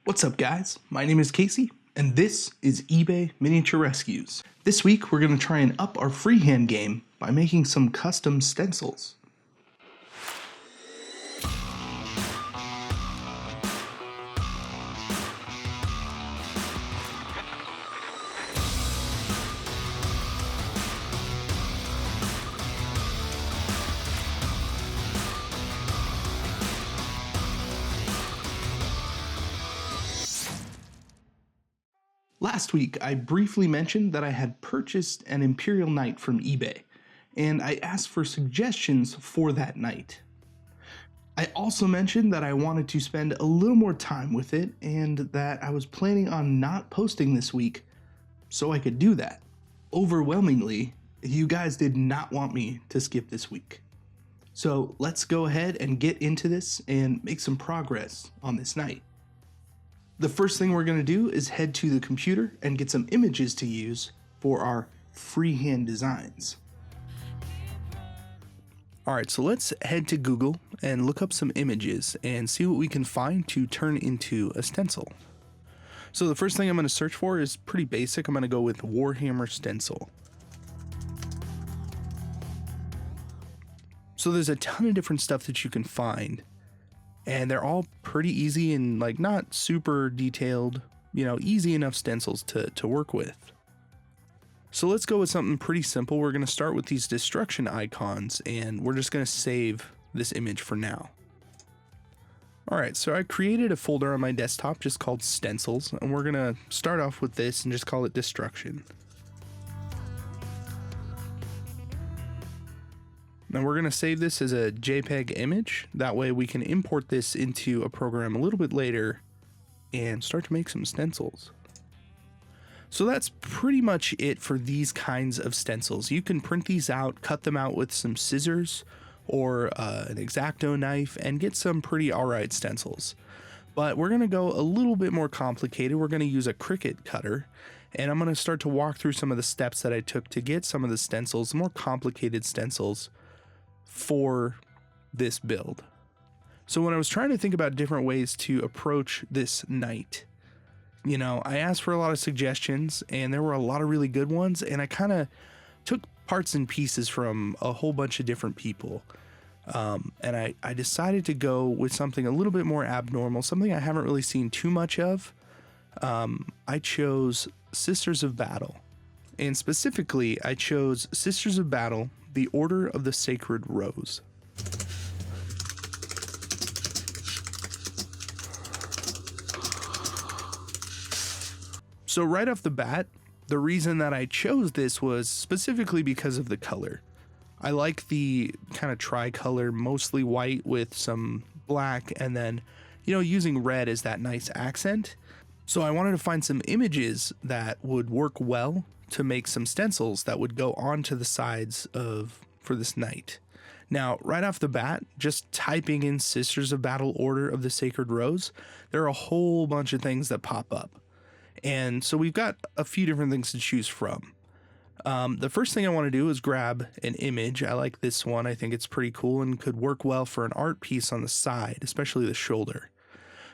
What's up guys, my name is Casey and this is eBay Miniature Rescues. This week we're going to try and up our freehand game by making some custom stencils. Last week, I briefly mentioned that I had purchased an Imperial Knight from eBay, and I asked for suggestions for that knight. I also mentioned that I wanted to spend a little more time with it, and that I was planning on not posting this week, so I could do that. Overwhelmingly, you guys did not want me to skip this week. So let's go ahead and get into this and make some progress on this knight. The first thing we're going to do is head to the computer and get some images to use for our freehand designs. Alright, so let's head to Google and look up some images and see what we can find to turn into a stencil. So the first thing I'm going to search for is pretty basic. I'm going to go with Warhammer stencil. So there's a ton of different stuff that you can find. And they're all pretty easy and like not super detailed, easy enough stencils to work with. So let's go with something pretty simple. We're going to start with these destruction icons and we're just going to save this image for now. Alright, so I created a folder on my desktop just called stencils, and we're going to start off with this and just call it destruction. Now we're going to save this as a JPEG image. That way we can import this into a program a little bit later and start to make some stencils. So that's pretty much it for these kinds of stencils. You can print these out, cut them out with some scissors or an X-Acto knife and get some pretty alright stencils. But we're going to go a little bit more complicated. We're going to use a Cricut cutter, and I'm going to start to walk through some of the steps that I took to get some of the stencils, more complicated stencils, for this build. So when I was trying to think about different ways to approach this knight, I asked for a lot of suggestions and there were a lot of really good ones, and I kind of took parts and pieces from a whole bunch of different people. And I decided to go with something a little bit more abnormal, something I haven't really seen too much of. I chose Sisters of Battle, and specifically I chose Sisters of Battle, the Order of the Sacred Rose. So right off the bat, the reason that I chose this was specifically because of the color. I like the kind of tricolor, mostly white with some black, and then, using red as that nice accent. So I wanted to find some images that would work well to make some stencils that would go onto the sides for this knight. Now, right off the bat, just typing in Sisters of Battle, Order of the Sacred Rose, there are a whole bunch of things that pop up. And so we've got a few different things to choose from. The first thing I want to do is grab an image. I like this one. I think it's pretty cool and could work well for an art piece on the side, especially the shoulder.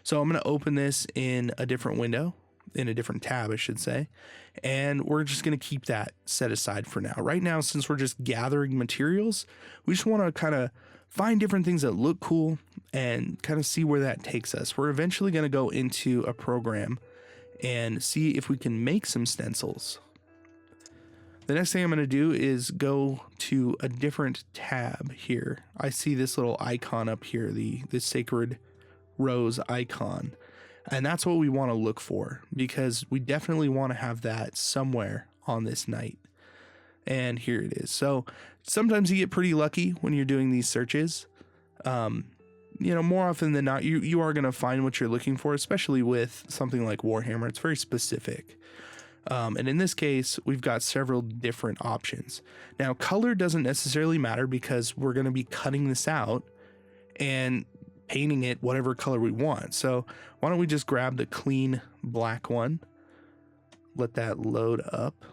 So I'm going to open this in a different window, in a different tab, I should say, and we're just going to keep that set aside for now. Right now, since we're just gathering materials, we just want to kind of find different things that look cool and kind of see where that takes us. We're eventually going to go into a program and see if we can make some stencils. The next thing I'm going to do is go to a different tab here. I see this little icon up here, the Sacred Rose icon. And that's what we want to look for, because we definitely want to have that somewhere on this knight. And here it is. So sometimes you get pretty lucky when you're doing these searches. More often than not, you are going to find what you're looking for, especially with something like Warhammer. It's very specific. And in this case, we've got several different options. Now, color doesn't necessarily matter because we're going to be cutting this out and painting it whatever color we want. So why don't we just grab the clean black one, let that load up,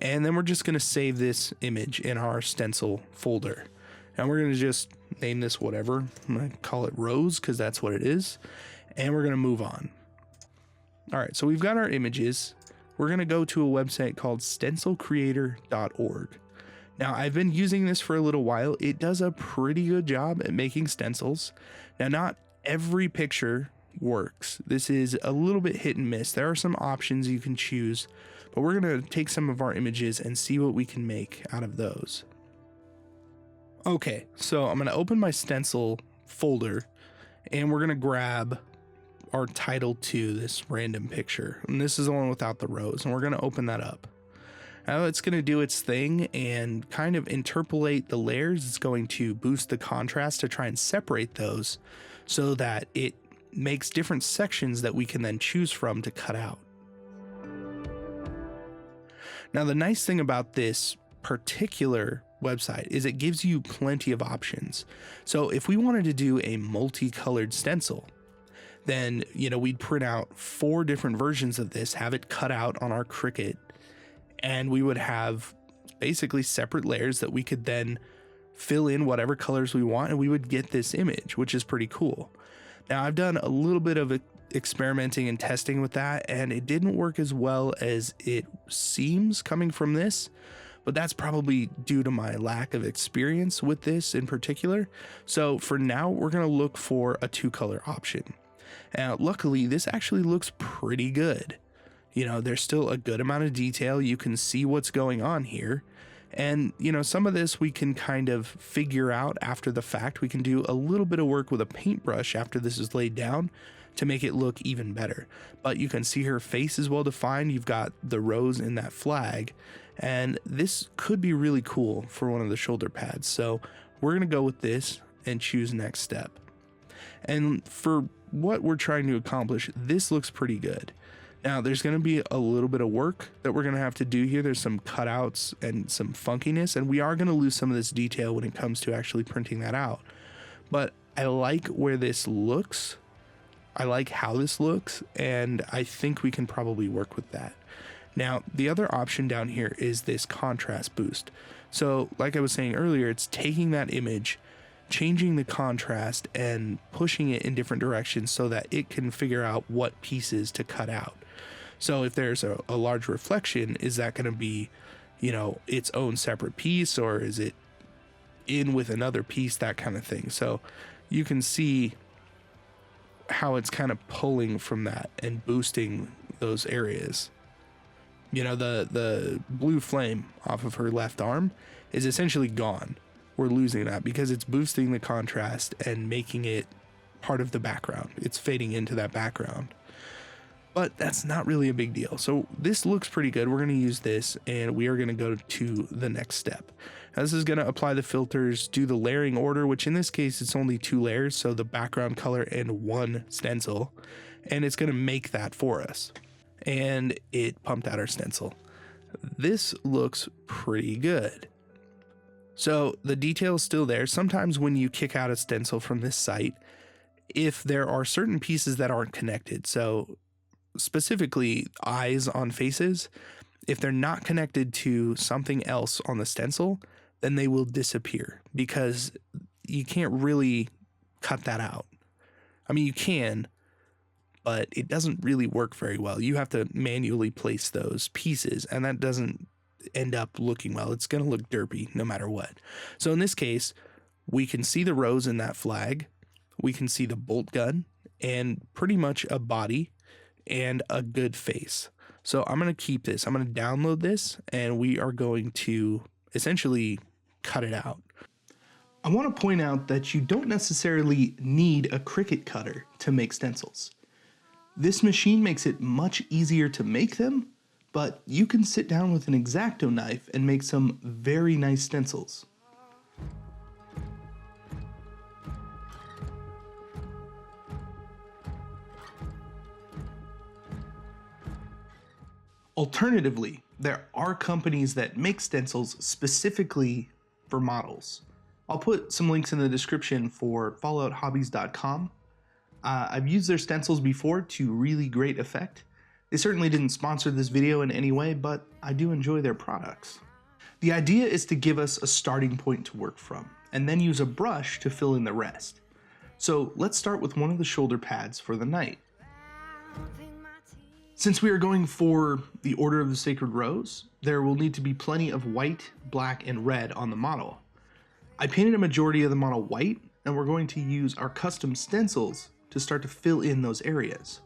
and then we're just going to save this image in our stencil folder. And we're going to just name this whatever. I'm going to call it Rose because that's what it is. and we're going to move on. All right, so we've got our images. We're going to go to a website called stencilcreator.org. Now, I've been using this for a little while. It does a pretty good job at making stencils. Now, not every picture works. This is a little bit hit and miss. There are some options you can choose, but we're going to take some of our images and see what we can make out of those. Okay, so I'm going to open my stencil folder, and we're going to grab our title to this random picture. And this is the one without the rows, and we're going to open that up. Now it's going to do its thing and kind of interpolate the layers. It's going to boost the contrast to try and separate those so that it makes different sections that we can then choose from to cut out. Now, the nice thing about this particular website is it gives you plenty of options. So if we wanted to do a multicolored stencil, then, we'd print out 4 different versions of this, have it cut out on our Cricut, and we would have basically separate layers that we could then fill in whatever colors we want, and we would get this image, which is pretty cool. Now, I've done a little bit of experimenting and testing with that, and it didn't work as well as it seems coming from this, but that's probably due to my lack of experience with this in particular. So for now, we're going to look for a 2-color option. Now, luckily, this actually looks pretty good. There's still a good amount of detail. You can see what's going on here. And, some of this we can kind of figure out after the fact. We can do a little bit of work with a paintbrush after this is laid down to make it look even better. But you can see her face is well defined. You've got the rose in that flag. And this could be really cool for one of the shoulder pads. So we're going to go with this and choose next step. And for what we're trying to accomplish, this looks pretty good. Now, there's going to be a little bit of work that we're going to have to do here. There's some cutouts and some funkiness, and we are going to lose some of this detail when it comes to actually printing that out. But I like where this looks. I like how this looks, and I think we can probably work with that. Now, the other option down here is this contrast boost. So, like I was saying earlier, it's taking that image, changing the contrast, and pushing it in different directions so that it can figure out what pieces to cut out. So if there's a large reflection, is that going to be, its own separate piece, or is it in with another piece, that kind of thing. So you can see how it's kind of pulling from that and boosting those areas. The blue flame off of her left arm is essentially gone. We're losing that because it's boosting the contrast and making it part of the background. It's fading into that background. But that's not really a big deal. So this looks pretty good. We're going to use this, and we are going to go to the next step. Now, this is going to apply the filters, do the layering order, which in this case, it's only 2 layers. So the background color and 1 stencil, and it's going to make that for us. And it pumped out our stencil. This looks pretty good. So the detail is still there. Sometimes when you kick out a stencil from this site, if there are certain pieces that aren't connected, so specifically eyes on faces, if they're not connected to something else on the stencil, then they will disappear because you can't really cut that out. I mean, you can, but it doesn't really work very well. You have to manually place those pieces, and that doesn't end up looking well. It's going to look derpy no matter what. So in this case, we can see the rose in that flag. We can see the bolt gun and pretty much a body and a good face. So I'm going to keep this. I'm going to download this, and we are going to essentially cut it out. I want to point out that you don't necessarily need a Cricut cutter to make stencils. This machine makes it much easier to make them, but you can sit down with an X-Acto knife and make some very nice stencils. Alternatively, there are companies that make stencils specifically for models. I'll put some links in the description for fallouthobbies.com. I've used their stencils before to really great effect. They certainly didn't sponsor this video in any way, but I do enjoy their products. The idea is to give us a starting point to work from, and then use a brush to fill in the rest. So let's start with one of the shoulder pads for the knight. Since we are going for the Order of the Sacred Rose, there will need to be plenty of white, black, and red on the model. I painted a majority of the model white, and we're going to use our custom stencils to start to fill in those areas.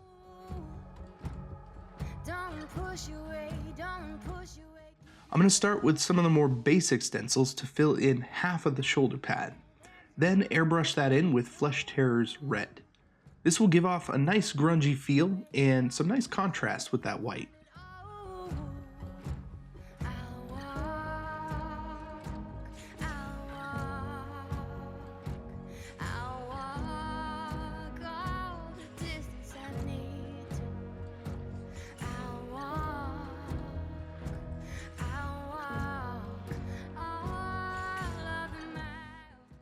I'm going to start with some of the more basic stencils to fill in half of the shoulder pad, then airbrush that in with Flesh Terror's red. This will give off a nice grungy feel and some nice contrast with that white.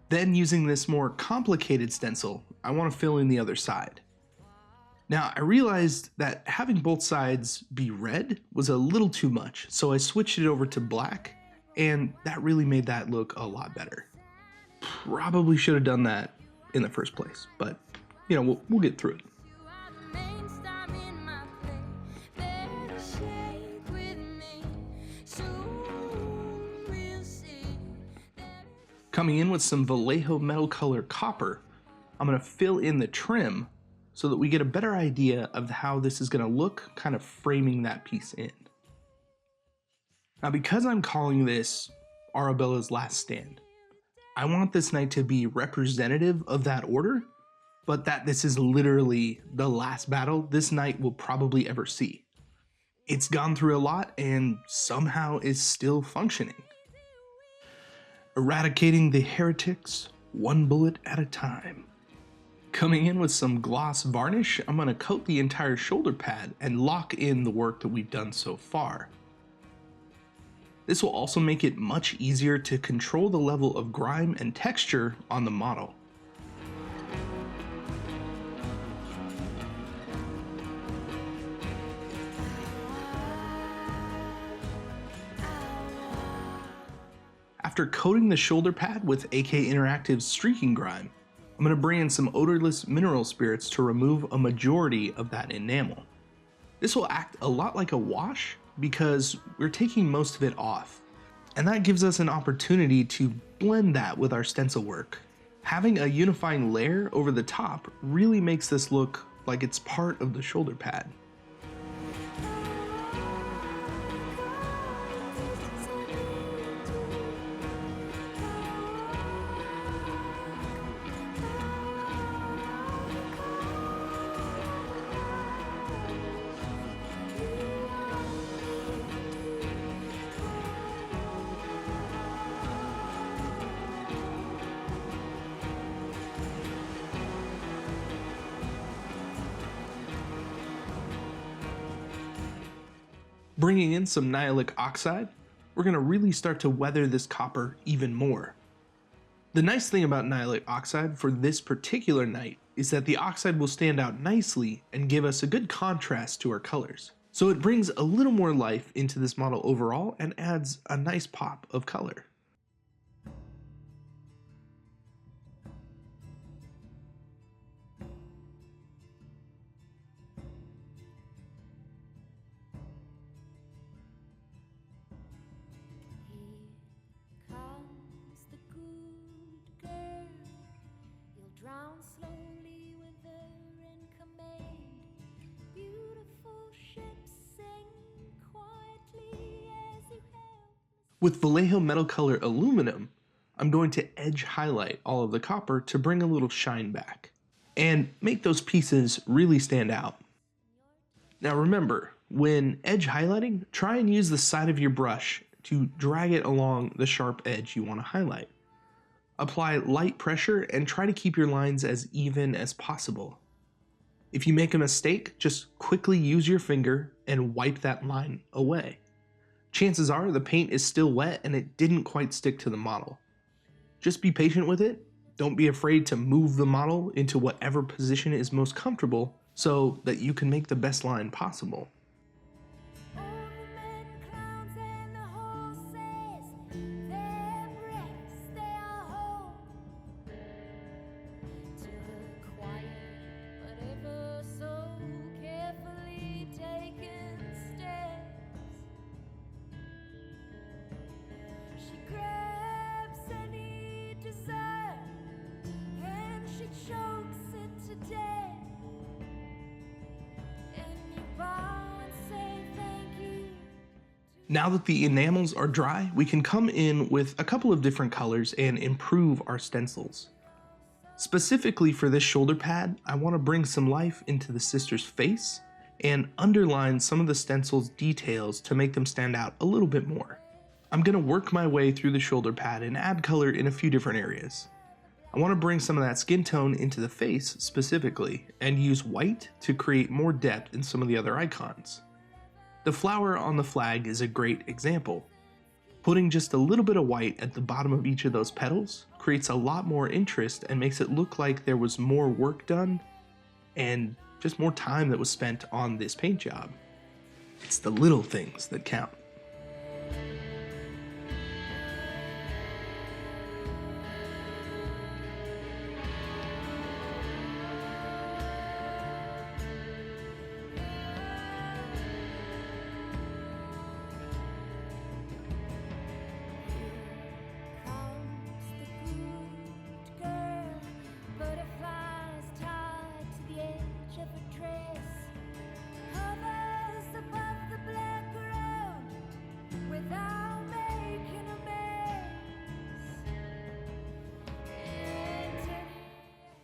Then using this more complicated stencil, I want to fill in the other side. Now I realized that having both sides be red was a little too much, so I switched it over to black, and that really made that look a lot better. Probably should have done that in the first place, but you know, we'll get through it. Coming in with some Vallejo metal color copper, I'm going to fill in the trim so that we get a better idea of how this is going to look, kind of framing that piece in. Now because I'm calling this Arabella's Last Stand, I want this knight to be representative of that order, but that this is literally the last battle this knight will probably ever see. It's gone through a lot and somehow is still functioning. Eradicating the heretics, one bullet at a time. Coming in with some gloss varnish, I'm going to coat the entire shoulder pad and lock in the work that we've done so far. This will also make it much easier to control the level of grime and texture on the model. After coating the shoulder pad with AK Interactive's streaking grime, I'm going to bring in some odorless mineral spirits to remove a majority of that enamel. This will act a lot like a wash because we're taking most of it off, and that gives us an opportunity to blend that with our stencil work. Having a unifying layer over the top really makes this look like it's part of the shoulder pad. Bringing in some Nayla oxide, we're going to really start to weather this copper even more. The nice thing about Nayla oxide for this particular knight is that the oxide will stand out nicely and give us a good contrast to our colors. So it brings a little more life into this model overall and adds a nice pop of color. With Vallejo metal color aluminum, I'm going to edge highlight all of the copper to bring a little shine back and make those pieces really stand out. Now remember, when edge highlighting, try and use the side of your brush to drag it along the sharp edge you want to highlight. Apply light pressure and try to keep your lines as even as possible. If you make a mistake, just quickly use your finger and wipe that line away. Chances are the paint is still wet and it didn't quite stick to the model. Just be patient with it. Don't be afraid to move the model into whatever position is most comfortable so that you can make the best line possible. Now that the enamels are dry, we can come in with a couple of different colors and improve our stencils. Specifically for this shoulder pad, I want to bring some life into the sister's face and underline some of the stencil's details to make them stand out a little bit more. I'm going to work my way through the shoulder pad and add color in a few different areas. I want to bring some of that skin tone into the face specifically and use white to create more depth in some of the other icons. The flower on the flag is a great example. Putting just a little bit of white at the bottom of each of those petals creates a lot more interest and makes it look like there was more work done and just more time that was spent on this paint job. It's the little things that count.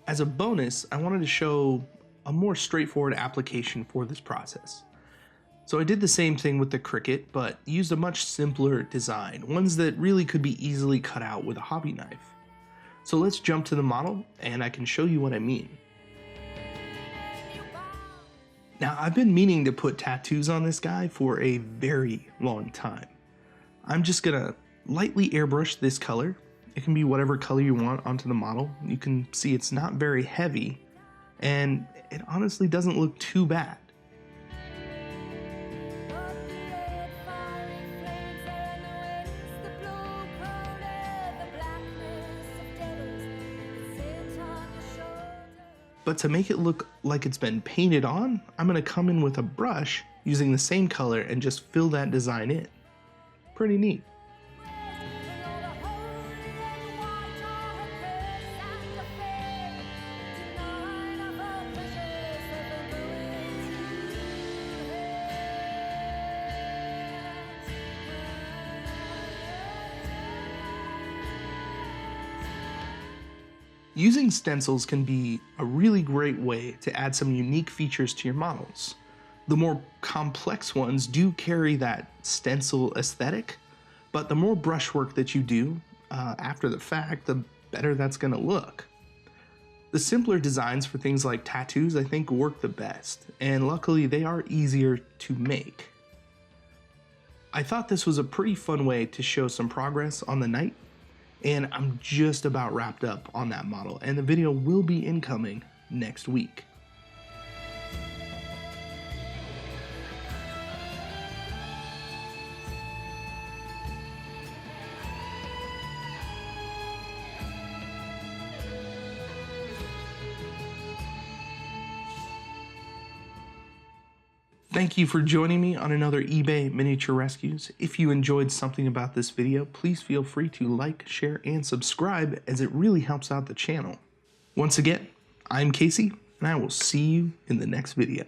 As a bonus, I wanted to show a more straightforward application for this process. So I did the same thing with the Cricut, but used a much simpler design, ones that really could be easily cut out with a hobby knife. So let's jump to the model and I can show you what I mean. Now I've been meaning to put tattoos on this guy for a very long time. I'm just gonna lightly airbrush this color. It can be whatever color you want onto the model. You can see it's not very heavy, and it honestly doesn't look too bad. But to make it look like it's been painted on, I'm gonna come in with a brush using the same color and just fill that design in. Pretty neat. Using stencils can be a really great way to add some unique features to your models. The more complex ones do carry that stencil aesthetic, but the more brushwork that you do after the fact, the better that's going to look. The simpler designs for things like tattoos I think work the best, and luckily they are easier to make. I thought this was a pretty fun way to show some progress on the Knight, and I'm just about wrapped up on that model, and the video will be incoming next week. Thank you for joining me on another eBay Miniature Rescues. If you enjoyed something about this video, please feel free to like, share, and subscribe, as it really helps out the channel. Once again, I'm Casey, and I will see you in the next video.